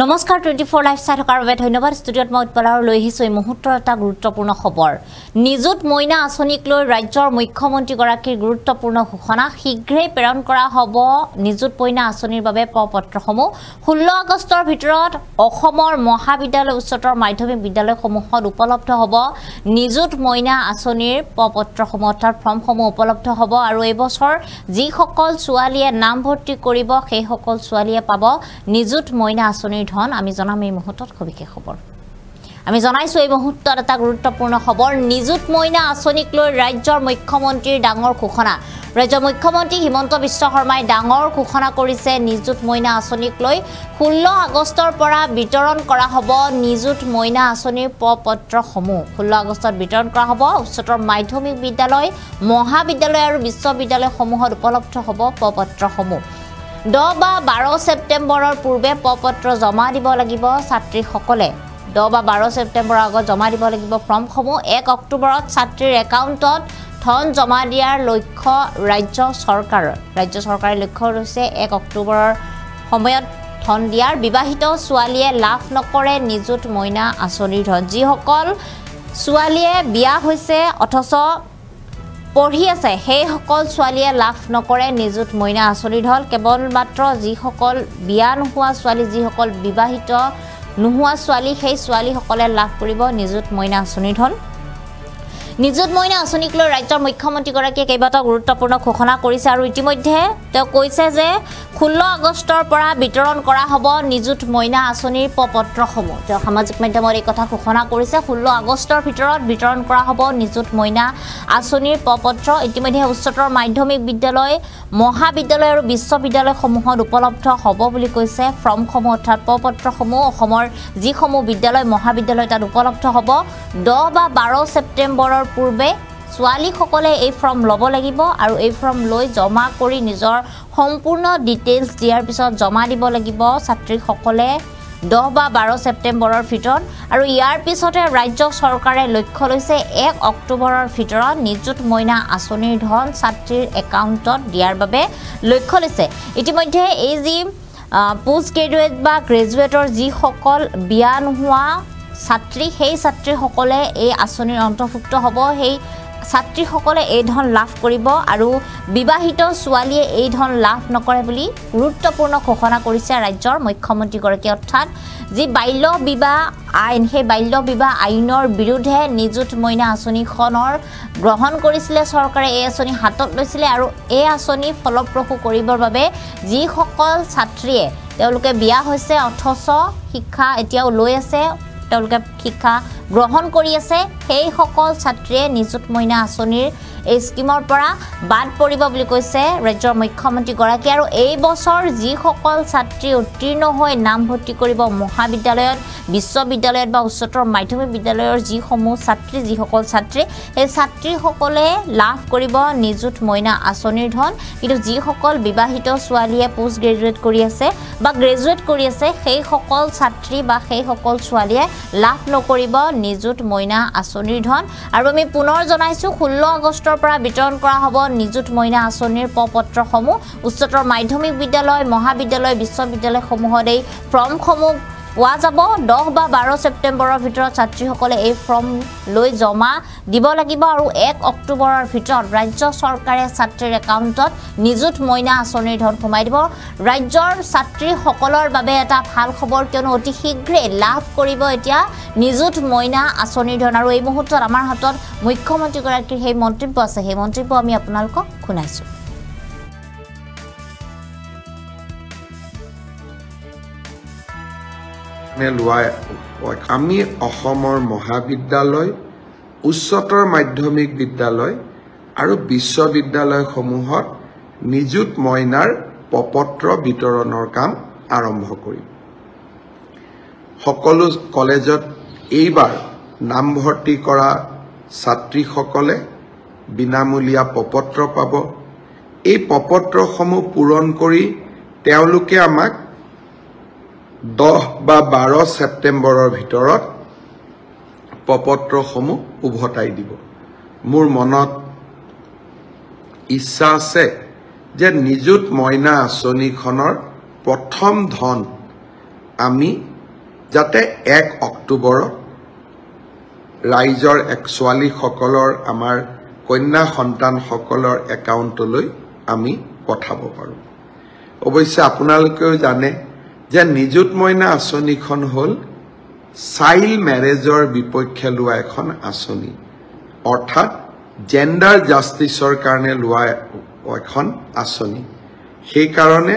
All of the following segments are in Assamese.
নমস্কাৰ 24 লাইভ চাই থকাৰ বাবে ধন্যবাদ ষ্টুডিঅ'ত মই উৎপলাৰ লৈ আহিছো এই মুহূৰ্তৰ এটা গুৰুত্বপূৰ্ণ খবৰ নিযুত মইনা আঁচনিক লৈ ৰাজ্যৰ মুখ্যমন্ত্ৰী গৰাকীৰ গুৰুত্বপূৰ্ণ ঘোষণা শীঘ্ৰেই প্ৰেৰণ কৰা হ'ব নিযুত মইনা আঁচনিৰ বাবে পত্ৰসমূহ 16 আগষ্টৰ ভিতৰত অসমৰ মহাবিদ্যালয় উচ্চতৰ মাধ্যমিক বিদ্যালয়সমূহত উপলব্ধ হ'ব নিযুত মইনা আঁচনিৰ পত্ৰসমূহ অৰ্থাৎ ফৰ্মসমূহ উপলব্ধ হ'ব আৰু এই বছৰ যিসকল ছোৱালীয়ে নাম ভৰ্তি কৰিব সেই সকল ছোৱালীয়ে পাব নিযুত মইনা আঁচনিৰ ধন আমি জনাম এই মুহূৰ্তত সবিশেষ খবৰ আমি জনাইছো এই মুহূৰ্তত এটা গুৰুত্বপূৰ্ণ খবৰ নিযুত মইনা আঁচনিক লৈ ৰাজ্যৰ মুখ্যমন্ত্ৰীৰ ডাঙৰ ঘোষণা ৰাজ্যৰ মুখ্যমন্ত্ৰী হিমন্ত বিশ্ব শৰ্মাই ডাঙৰ ঘোষণা কৰিছে নিযুত মইনা আঁচনিক লৈ 16 আগষ্টৰ পৰা বিতৰণ কৰা হ'ব নিযুত মইনা আঁচনিৰ পত্ৰসমূহ 16 আগষ্টত বিতৰণ কৰা হ'ব উচ্চতৰ মাধ্যমিক বিদ্যালয় মহাবিদ্যালয় আৰু বিশ্ববিদ্যালয়সমূহত উপলব্ধ হ'ব পত্ৰসমূহ 10 বা 12 ছেপ্টেম্বৰৰ পূৰ্বে পত্ৰ জমা দিব লাগিব ছাত্ৰীসকলে 10 বা 12 ছেপ্টেম্বৰৰ আগত জমা দিব লাগিব ফৰ্মসমূহ 1 অক্টোবৰত ছাত্ৰীৰ একাউণ্টত ধন জমা দিয়াৰ লক্ষ্য ৰাজ্য চৰকাৰৰ লক্ষ্য হৈছে 1 অক্টোবৰৰ সময়ত ধন দিয়াৰ বিবাহিত ছোৱালীয়ে লাভ নকৰে নিযুত মইনা আঁচনিৰ ধন যিসকল ছোৱালীয়ে বিয়া হৈছে অথচ পঢ়ি আছে সেই সকল ছোৱালীয়ে লাভ নকৰে নিযুত মইনা আঁচনিৰ ধন কেৱল মাত্ৰ যিসকল বিয়া নোহোৱা ছোৱালী যিসকল বিবাহিত নোহোৱা ছোৱালী সেই ছোৱালীসকলে লাভ কৰিব নিযুত মইনা আঁচনিৰ ধন নিযুত মইনা আঁচনিক লৈ ৰাজ্যৰ মুখ্যমন্ত্ৰী গৰাকীয়ে কেইবাটাও গুৰুত্বপূৰ্ণ ঘোষণা কৰিছে আৰু ইতিমধ্যে তেওঁ কৈছে যে 16 আগষ্টৰ পৰা বিতৰণ কৰা হ'ব নিযুত মইনা আঁচনিৰ পত্ৰসমূহ তেওঁ সামাজিক মাধ্যমত এই কথা ঘোষণা কৰিছে 16 আগষ্টৰ ভিতৰত বিতৰণ কৰা হ'ব নিযুত মইনা আঁচনিৰ পত্ৰ ইতিমধ্যে উচ্চতৰ মাধ্যমিক বিদ্যালয় মহাবিদ্যালয় আৰু বিশ্ববিদ্যালয়সমূহত উপলব্ধ হ'ব বুলি কৈছে ফৰ্মসমূহ অৰ্থাৎ পত্ৰসমূহ অসমৰ যিসমূহ বিদ্যালয় মহাবিদ্যালয় তাত উপলব্ধ হ'ব 10 বা 12 ছেপ্টেম্বৰৰ পূৰ্বে ছোৱালীসকলে এই ফৰ্ম ল'ব লাগিব আৰু এই ফৰ্ম লৈ জমা কৰি নিজৰ সম্পূৰ্ণ ডিটেইলছ দিয়াৰ পিছত জমা দিব লাগিব ছাত্ৰীসকলে 10 বা 12 ছেপ্টেম্বৰৰ ভিতৰত আৰু ইয়াৰ পিছতে ৰাজ্য চৰকাৰে লক্ষ্য লৈছে 1 অক্টোবৰৰ ভিতৰত নিযুত মইনা আঁচনিৰ ধন ছাত্ৰীৰ একাউণ্টত দিয়াৰ বাবে লক্ষ্য লৈছে ইতিমধ্যে এই যি পোষ্ট গ্ৰেজুৱেট বা গ্ৰেজুৱেটৰ যিসকল বিয়া নোহোৱা ছাত্ৰী সেই ছাত্ৰীসকলে এই আঁচনিৰ অন্তৰ্ভুক্ত হ'ব সেই ছাত্ৰীসকলে এই ধন লাভ কৰিব আৰু বিবাহিত ছোৱালীয়ে এই ধন লাভ নকৰে বুলি গুৰুত্বপূৰ্ণ ঘোষণা কৰিছে ৰাজ্যৰ মুখ্যমন্ত্ৰীগৰাকী অৰ্থাৎ যি বাল্য বিবাহ আইন সেই বাল্য বিবাহ আইনৰ বিৰুদ্ধে নিযুত মইনা আঁচনিখনৰ গ্ৰহণ কৰিছিলে চৰকাৰে এই আঁচনি হাতত লৈছিলে আৰু এই আঁচনি ফলপ্ৰসূ কৰিবৰ বাবে যিসকল ছাত্ৰীয়ে তেওঁলোকে বিয়া হৈছে অথচ শিক্ষা এতিয়াও লৈ আছে তেওঁলোকে শিক্ষা গ্ৰহণ কৰি আছে সেই সকল ছাত্ৰীয়ে নিযুত মইনা আঁচনিৰ এই স্কিমৰ পৰা বাদ পৰিব বুলি কৈছে ৰাজ্যৰ মুখ্যমন্ত্ৰী গৰাকী আৰু এই বছৰ যিসকল ছাত্ৰী উত্তীৰ্ণ হৈ নাম ভৰ্তি কৰিব মহাবিদ্যালয়ত বিশ্ববিদ্যালয়ত বা উচ্চতৰ মাধ্যমিক বিদ্যালয়ৰ যিসকল ছাত্ৰী সেই ছাত্ৰীসকলে লাভ কৰিব নিযুত মইনা আঁচনিৰ ধন কিন্তু যিসকল বিবাহিত ছোৱালীয়ে পোষ্ট গ্ৰেজুৱেট কৰি আছে বা গ্ৰেজুৱেট কৰি আছে সেই সকল ছাত্ৰী বা সেই সকল ছোৱালীয়ে লাভ নকৰিব নিযুত মইনা আঁচনিৰ ধন আৰু আমি পুনৰ জনাইছো 16 আগষ্টৰ পৰা বিতৰণ কৰা হ'ব নিযুত মইনা আঁচনিৰ পত্ৰসমূহ উচ্চতৰ মাধ্যমিক বিদ্যালয় মহাবিদ্যালয় বিশ্ববিদ্যালয়সমূহত এই ফৰ্মসমূহ পোৱা যাব 10 বা 12 ছেপ্টেম্বৰৰ ভিতৰত ছাত্ৰীসকলে এই ফৰ্ম লৈ জমা দিব লাগিব আৰু 1 অক্টোবৰৰ ভিতৰত ৰাজ্য চৰকাৰে ছাত্ৰীৰ একাউণ্টত নিযুত মইনা আঁচনিৰ ধন সোমাই দিব ৰাজ্যৰ ছাত্ৰীসকলৰ বাবে এটা ভাল খবৰ কিয়নো অতি শীঘ্ৰেই লাভ কৰিব এতিয়া নিযুত মইনা আঁচনিৰ ধন আৰু এই মুহূৰ্তত আমাৰ হাতত মুখ্যমন্ত্ৰীগৰাকীৰ সেই মন্তব্য আছে সেই মন্তব্য আমি আপোনালোকক শুনাইছোঁ আমি অসমৰ মহাবিদ্যালয় উচ্চতৰ মাধ্যমিক বিদ্যালয় আৰু বিশ্ববিদ্যালয়সমূহত নিযুত মইনাৰ পত্ৰ বিতৰণৰ কাম আৰম্ভ কৰিম সকলো কলেজত এইবাৰ নামভৰ্তি কৰা ছাত্ৰীসকলে বিনামূলীয়া পত্ৰ পাব এই পত্ৰসমূহ পূৰণ কৰি তেওঁলোকে আমাক 10 বা 12 ছেপ্টেম্বৰৰ ভিতৰত পত্ৰসমূহ উভতাই দিব মোৰ মনত ইচ্ছা আছে যে নিযুত মইনা আঁচনিখনৰ প্ৰথম ধন আমি যাতে 1 অক্টোবৰত ৰাইজৰ ছোৱালীসকলৰ আমাৰ কন্যা সন্তানসকলৰ একাউণ্টলৈ আমি পঠাব পাৰোঁ। অৱশ্যে আপোনালোকেও জানে যে নিযুত মইনা আঁচনিখন হ'ল চাইল্ড মেৰেজৰ বিপক্ষে লোৱা এখন আঁচনি, অৰ্থাৎ জেণ্ডাৰ জাষ্টিছৰ কাৰণে লোৱা এখন আঁচনি। সেইকাৰণে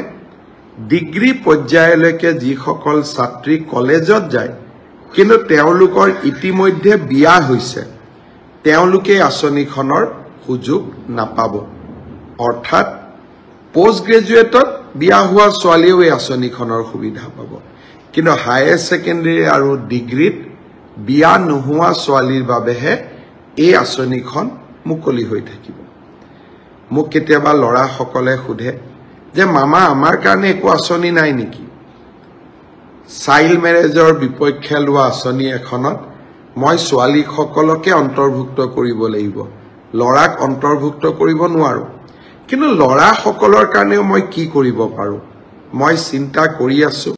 ডিগ্ৰী পৰ্যায়লৈকে যিসকল ছাত্ৰী কলেজত যায় কিন্তু তেওঁলোকৰ ইতিমধ্যে বিয়া হৈছে, তেওঁলোকে আঁচনিখনৰ সুযোগ নাপাব। অৰ্থাৎ পোষ্ট গ্ৰেজুৱেটত বিয়া হোৱা ছোৱালীয়েও এই আঁচনিখনৰ সুবিধা পাব, কিন্তু হায়াৰ ছেকেণ্ডেৰী আৰু ডিগ্ৰীত বিয়া নোহোৱা ছোৱালীৰ বাবেহে এই আঁচনিখন মুকলি হৈ থাকিব। মোক কেতিয়াবা ল'ৰাসকলে সোধে যে মামা আমাৰ কাৰণে একো আঁচনি নাই নেকি? চাইল্ড মেৰেজৰ বিপক্ষে লোৱা আঁচনি এখনত মই ছোৱালীসকলকে অন্তৰ্ভুক্ত কৰিব লাগিব, ল'ৰাক অন্তৰ্ভুক্ত কৰিব নোৱাৰো। কিন্তু ল'ৰাসকলৰ কাৰণেও মই কি কৰিব পাৰোঁ মই চিন্তা কৰি আছোঁ।